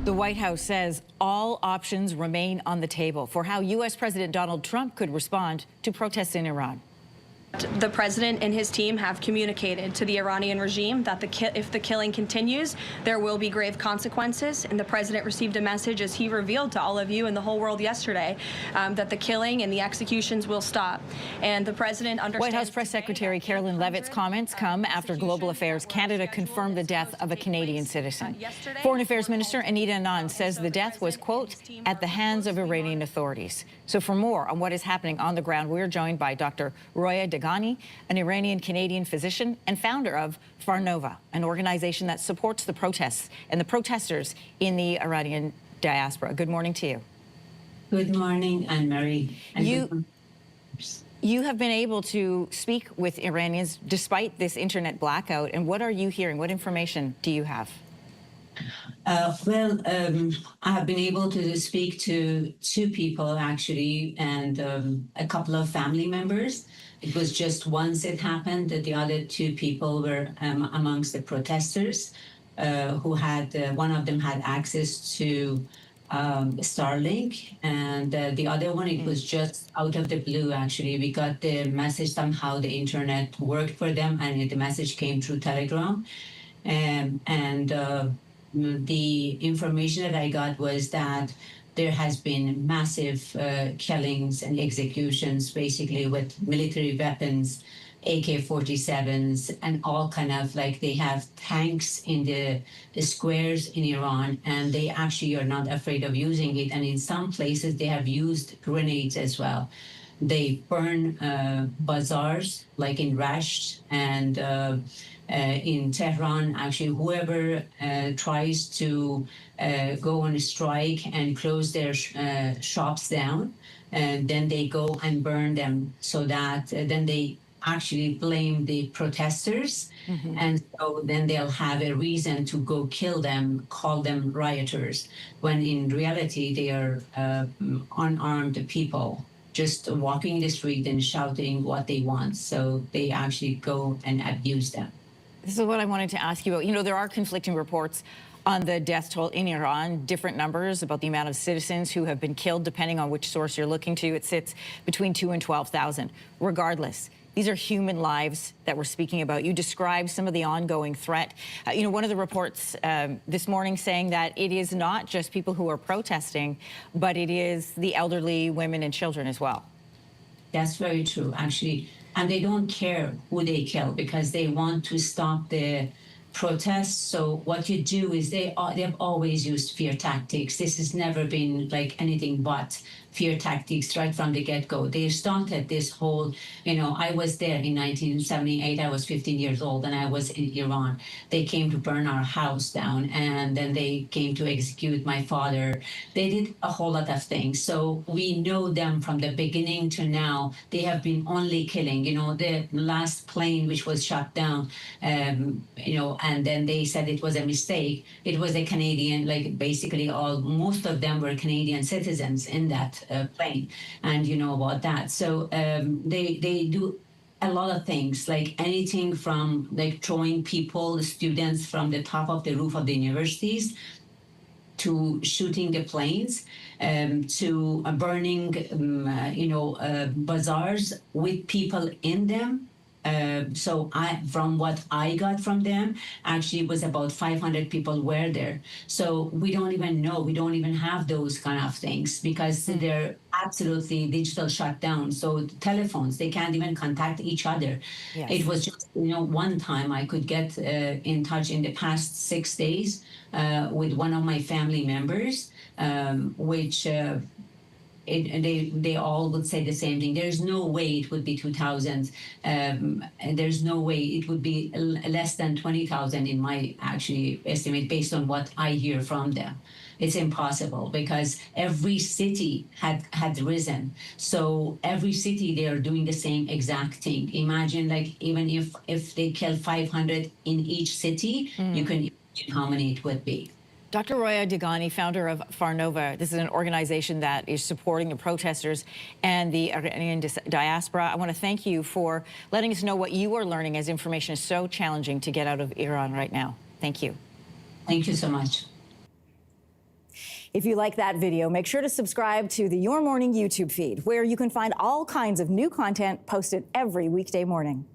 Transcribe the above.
The White House says all options remain on the table for how U.S. President Donald Trump could respond to protests in Iran. The president and his team have communicated to the Iranian regime that if the killing continues, there will be grave consequences. And the president received a message, as he revealed to all of you and the whole world yesterday, that the killing and the executions will stop. And the president understands. White House Press Secretary Carolyn Leavitt's comments come after Global Affairs Canada confirmed the death of a Canadian citizen. Foreign Affairs Minister Anita Anand says the death was, quote, at the hands of Iranian authorities. So for more on what is happening on the ground, we're joined by Dr. Roya Dehghani, an Iranian-Canadian physician and founder of FarNova, an organization that supports the protests and the protesters in the Iranian diaspora. Good morning to you. Good morning, Anne-Marie. You have been able to speak with Iranians despite this internet blackout, and what are you hearing? What information do you have? I have been able to speak to two people, actually, and a couple of family members. It was just once it happened that the other two people were amongst the protesters who had, one of them had access to Starlink, and the other one, it was just out of the blue, actually. We got the message, somehow the internet worked for them, and the message came through Telegram. The information that I got was that there has been massive killings and executions, basically with military weapons, AK-47s, and all kind of, like, they have tanks in the squares in Iran, and they actually are not afraid of using it. And in some places, they have used grenades as well. They burn bazaars, like in Rasht, and in Tehran. Actually, whoever tries to go on a strike and close their shops down, and then they go and burn them, so that then they actually blame the protesters, and so then they'll have a reason to go kill them, call them rioters, when in reality they are unarmed people just walking the street and shouting what they want. So they actually go and abuse them. This is what I wanted to ask you about. You know, there are conflicting reports on the death toll in Iran, different numbers about the amount of citizens who have been killed, depending on which source you're looking to. It sits between 2,000 and 12,000. Regardless, these are human lives that we're speaking about. You describe some of the ongoing threat. You know, one of the reports this morning saying that it is not just people who are protesting, but it is the elderly, women and children as well. That's very true, actually. And they don't care who they kill because they want to stop the protests. So what you do is they've always used fear tactics. This has never been like anything but fear tactics right from the get-go. They started this whole, you know, I was there in 1978. I was 15 years old, and I was in Iran. They came to burn our house down, and then they came to execute my father. They did a whole lot of things. So we know them from the beginning to now. They have been only killing. You know, the last plane which was shot down, you know, and then they said it was a mistake. It was a Canadian, like basically most of them were Canadian citizens in that plane, and you know about that. So they do a lot of things, like anything from like throwing people, students from the top of the roof of the universities, to shooting the planes, to burning, you know, bazaars with people in them. So from what I got from them, actually it was about 500 people were there. So we don't even know, we don't even have those kind of things because they're absolutely digital shutdown. So the telephones, they can't even contact each other. Yes. It was just, you know, one time I could get in touch in the past 6 days with one of my family members, which they all would say the same thing. There's no way it would be 2,000. And there's no way it would be less than 20,000 in my actually estimate, based on what I hear from them. It's impossible because every city had risen. So every city, they are doing the same exact thing. Imagine, like, even if they kill 500 in each city, you can imagine how many it would be. Dr. Roya Dehghani, founder of FarNova, this is an organization that is supporting the protesters and the Iranian diaspora. I want to thank you for letting us know what you are learning, as information is so challenging to get out of Iran right now. Thank you. Thank you so much. If you like that video, make sure to subscribe to the Your Morning YouTube feed, where you can find all kinds of new content posted every weekday morning.